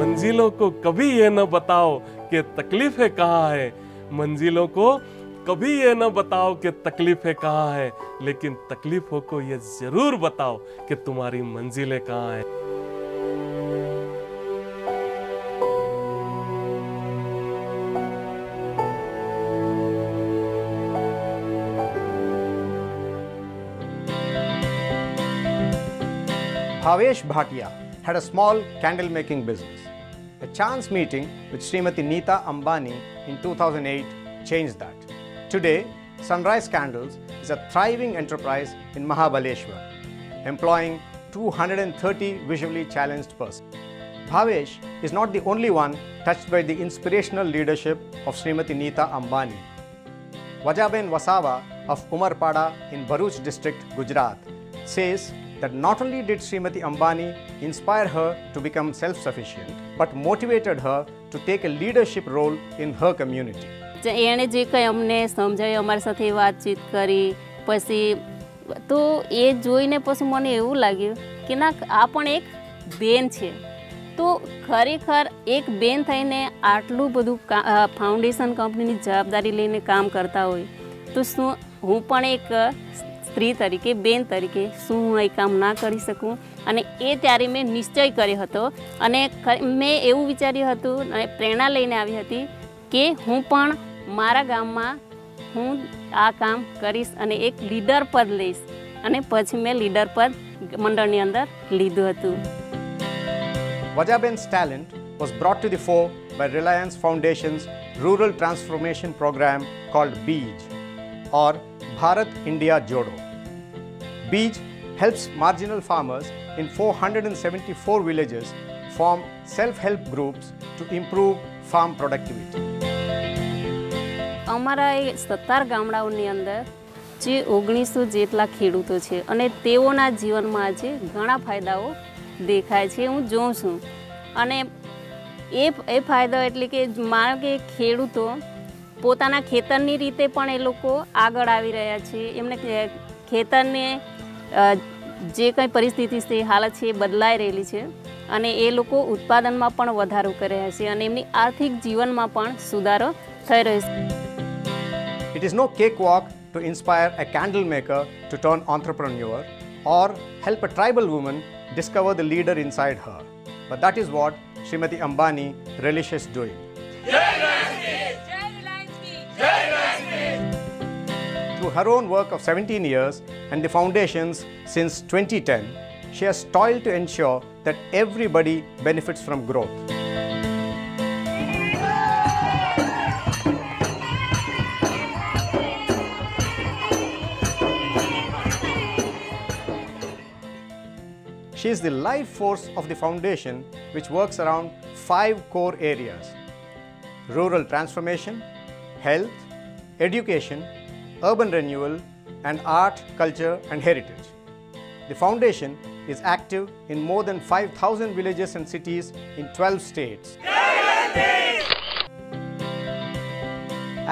मंजिलों को कभी ये न बताओ कि तकलीफें कहाँ है, मंजिलों को कभी ये न बताओ कि तकलीफें कहाँ है, लेकिन तकलीफों को ये जरूर बताओ कि तुम्हारी मंजिलें कहाँ है। Bhavesh Bhatia had a small candle making business. A chance meeting with Srimati Neeta Ambani in 2008 changed that. Today, Sunrise Candles is a thriving enterprise in Mahabaleshwar, employing 230 visually challenged persons. Bhavesh is not the only one touched by the inspirational leadership of Srimati Neeta Ambani. Vajaben Wasawa of Umarpada in Bharuch district, Gujarat, says that not only did Srimati Ambani inspire her to become self-sufficient, but motivated her to take a leadership role in her community. એણે જે કંઈ અમને સમજાયું, અમારી સાથે વાતચીત કરી, પછી તો એ જોઈને પછી મને એવું લાગ્યું કે ના આ પણ એક બેન છે. તો ખરેખર એક બેન થઈને આટલું બધું ફાઉન્ડેશન કંપનીની જવાબદારી લઈને કામ કરતા હોય તો શું હું પણ એક સ્ત્રી તરીકે બેન તરીકે શું હું એ કામ ના કરી શકું? અને એ ત્યારે મેં નિશ્ચય કર્યો હતો અને મેં એવું વિચાર્યું હતું અને પ્રેરણા લઈને આવી હતી કે હું પણ મારા ગામમાં હું આ કામ કરીશ અને એક લીડર પદ લઈશ અને પછી મેં લીડર પદ મંડળની અંદર લીધું હતું. Vajaben's talent was brought to the fore by Reliance Foundation's rural transformation program called BEEJ or Bharat India Jodo. BEEJ helps marginal farmers in 474 villages form self-help groups to improve farm productivity. અમારા 17 ગામડાઓની અંદર જે 1900 જેટલા ખેડૂતો છે અને તેઓના જીવનમાં આજે ઘણા ફાયદાઓ દેખાય છે, હું જોઉં છું. અને એ ફાયદો એટલે કે માનો કે ખેડૂતો પોતાના ખેતરની રીતે પણ એ લોકો આગળ આવી રહ્યા છે. એમને ખેતરને જે કંઈ પરિસ્થિતિ છે, હાલત છે, એ બદલાઈ રહેલી છે અને એ લોકો ઉત્પાદનમાં પણ વધારો કરી રહ્યા છે અને એમની આર્થિક જીવનમાં પણ સુધારો થઈ રહ્યો છે. It is no cakewalk to inspire a candle maker to turn entrepreneur or help a tribal woman discover the leader inside her. But that is what Srimati Ambani relishes doing. Through her own work of 17 years and the foundations since 2010, she has toiled to ensure that everybody benefits from growth. She is the life force of the foundation, which works around 5 core areas: rural transformation, health, education, urban renewal, and art, culture, and heritage. The foundation is active in more than 5,000 villages and cities in 12 states.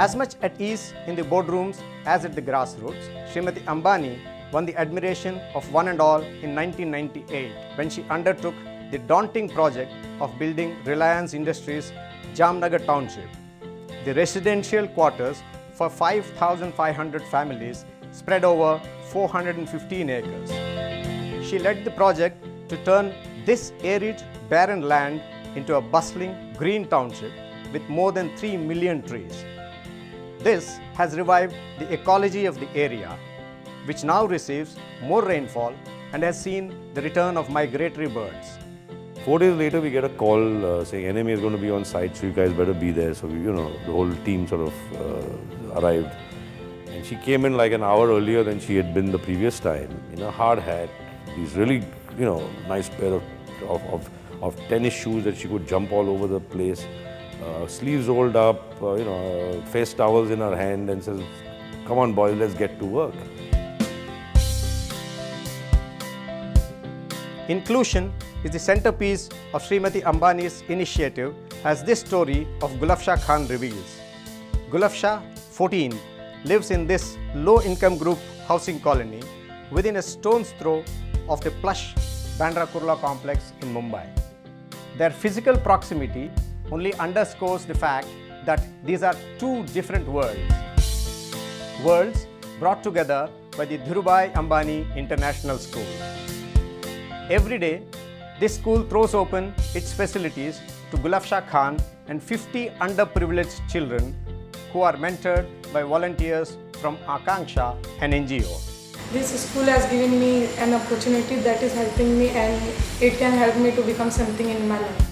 As much at ease in the boardrooms as at the grassroots, Srimati Ambani won the admiration of one and all in 1998 when she undertook the daunting project of building Reliance Industries Jamnagar Township, the residential quarters for 5,500 families spread over 415 acres. She led the project to turn this arid, barren land into a bustling green township with more than 3 million trees. This has revived the ecology of the area, which now receives more rainfall and has seen the return of migratory birds. 4 days later, we get a call saying NMA is going to be on site, so you guys better be there. So, the whole team sort of arrived. And she came in like an hour earlier than she had been the previous time, in a hard hat, these really, nice pair of tennis shoes that she could jump all over the place, sleeves rolled up, face towels in her hand, and says, "Come on, boys, let's get to work." Inclusion is the centerpiece of Srimati Ambani's initiative, as this story of Gulafsha Khan reveals. Gulafsha, 14, lives in this low-income group housing colony within a stone's throw of the plush Bandra Kurla complex in Mumbai. Their physical proximity only underscores the fact that these are two different worlds. Worlds brought together by the Dhirubhai Ambani International School. Every day, this school throws open its facilities to Gulafsha Khan and 50 underprivileged children who are mentored by volunteers from Akanksha, an NGO. This school has given me an opportunity that is helping me, and it can help me to become something in my life.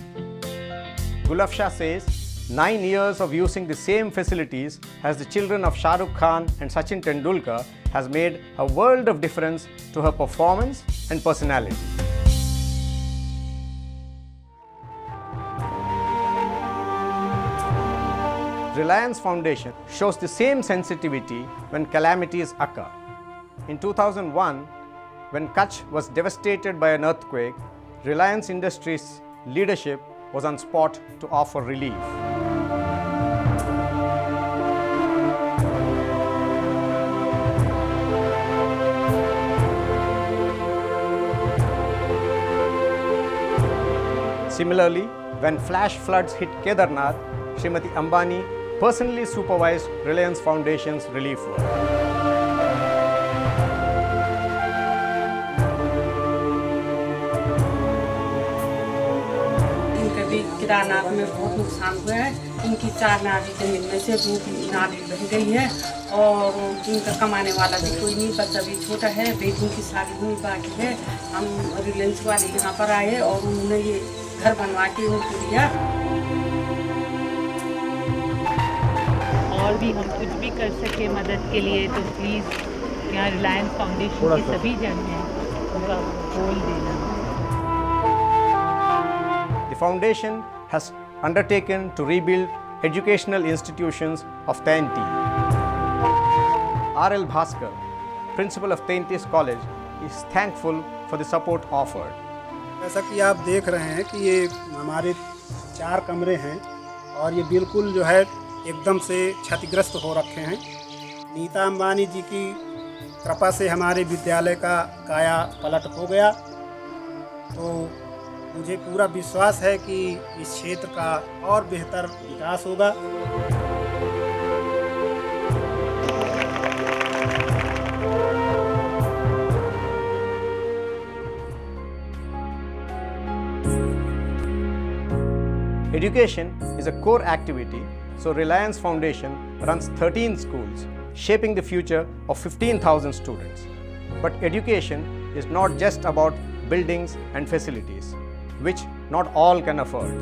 Gulafsha says 9 years of using the same facilities as the children of Shah Rukh Khan and Sachin Tendulkar has made a world of difference to her performance and personality. Reliance Foundation shows the same sensitivity when calamities occur. In 2001, when Kutch was devastated by an earthquake, Reliance Industries leadership was on spot to offer relief. Similarly, when flash floods hit Kedarnath, Srimati Ambani personally supervised Reliance Foundation's relief work. इनका भी केदारनाथ में बहुत नुकसान हुआ है। इनकी 4 नाली जमीन में से 2 नाली बह गई है और इनका कमाने वाला भी कोई नहीं, बच्चा भी छोटा है, बेटियों की शादी हुई बाकी है। हम रिलायंस वाले यहाँ पर आए और उन्होंने ये घर बनवा के उनको दिया। और भी हम कुछ भी कर सके मदद के लिए तो प्लीज़ यहाँ रिलायंस फाउंडेशन के सभी जन हैं उनका बोल देना। The foundation has undertaken to rebuild educational institutions of Tainti. R.L. Bhaskar, principal of Tainti's College, is thankful for the support offered. जैसा कि आप देख रहे हैं कि ये हमारे 4 कमरे हैं और ये बिल्कुल जो है एकदम से क्षतिग्रस्त हो रखे हैं। नीता अंबानी जी की कृपा से हमारे विद्यालय का काया पलट हो गया, तो मुझे पूरा विश्वास है कि इस क्षेत्र का और बेहतर विकास होगा। Education is a core activity, so Reliance Foundation runs 13 schools, shaping the future of 15,000 students. But education is not just about buildings and facilities, which not all can afford.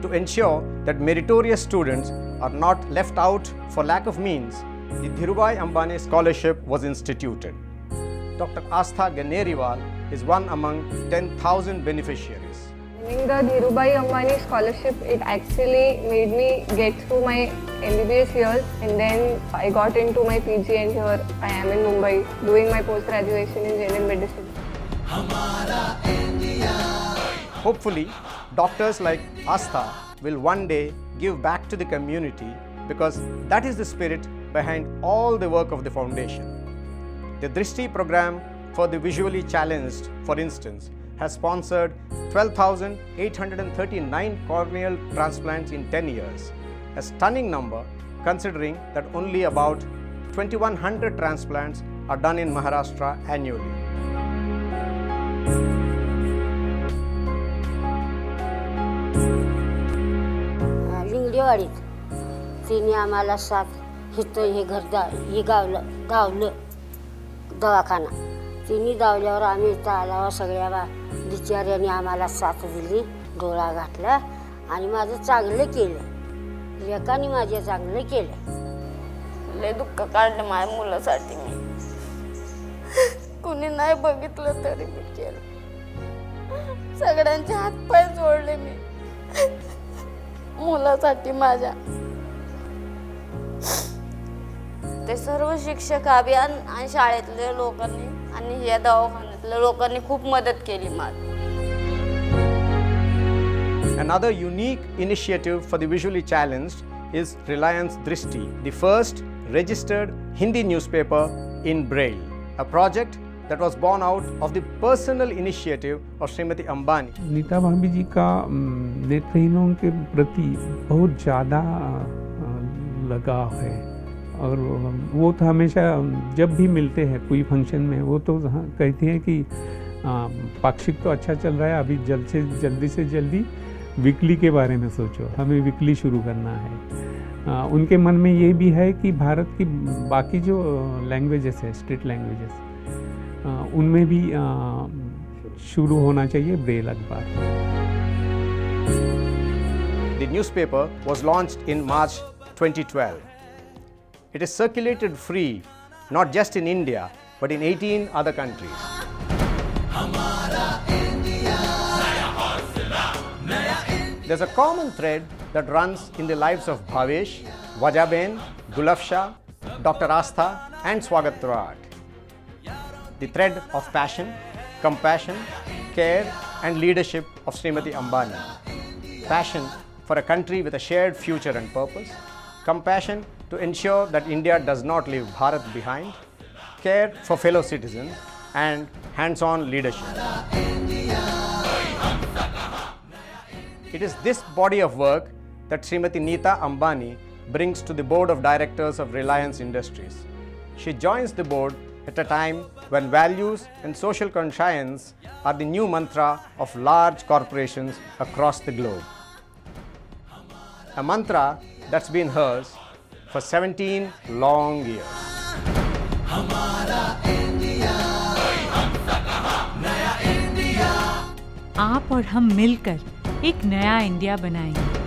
To ensure that meritorious students are not left out for lack of means, the Dhirubhai Ambani Scholarship was instituted. Dr. Astha Ganeriwal is one among 10,000 beneficiaries. Winning the Dhirubhai Ambani Scholarship, it actually made me get through my MBBS years, and then I got into my PG, and here I am in Mumbai doing my post-graduation in general medicine. Hopefully, doctors like Astha will one day give back to the community, because that is the spirit behind all the work of the foundation. The Drishti program for the visually challenged, for instance, has sponsored 12,839 corneal transplants in 10 years, a stunning number considering that only about 2,100 transplants are done in Maharashtra annually. लिंगडेवाडीत तिने आम्हाला साथ हिथं हे घर हे गावलं दवाखाना तिने दावल्यावर आम्ही इथं आल्यावर सगळ्या बिचाऱ्यांनी आम्हाला साथ दिली, डोळा घातला आणि माझं चांगलं केलं, लेकांनी माझे चांगलं केलं. लय दुःख काढलं माझ्या मुलासाठी मी, कुणी नाही बघितलं तरी मी केलं, सगळ्यांचे हात पाय जोडले मी मुलासाठी माझ्या. ते सर्व शिक्षक अभियान आणि शाळेतल्या लोकांनी आणि या दवाखान्यातल्या लोकांनी खूप मदत केली मला. Another unique initiative for the visually challenged is Reliance Drishti, the first registered Hindi newspaper in Braille, a project that was born out of the personal initiative of Srimati Ambani. Nita भाभी जी का नेत्रहीनों के प्रति बहुत ज़्यादा लगाव है और वो तो हमेशा जब भी मिलते हैं कोई फंक्शन में वो तो कहती हैं कि पाक्षिक तो अच्छा चल रहा है, अभी जल्दी से जल्दी वीकली के बारे में सोचो, हमें वीकली शुरू करना है। उनके मन में ये भी है कि भारत की बाकी जो लैंग्वेजेस है, स्टेट लैंग्वेजेस, उनमें भी शुरू होना चाहिए ब्रेल अखबार। The newspaper was launched in March 2012. It is circulated free, not just in India, but in 18 other countries. There's a common thread that runs in the lives of Bhavesh, Vajaben, Gulafsha, Dr. Astha and Swagat Troat. The thread of passion, compassion, care and leadership of Srimati Ambani. Passion for a country with a shared future and purpose. Compassion to ensure that India does not leave Bharat behind. Care for fellow citizens and hands-on leadership. It is this body of work that Srimati Neeta Ambani brings to the board of directors of Reliance Industries. She joins the board at a time when values and social conscience are the new mantra of large corporations across the globe. A mantra that's been hers for 17 long years. आप और हम मिलकर एक नया India बनाएंगे।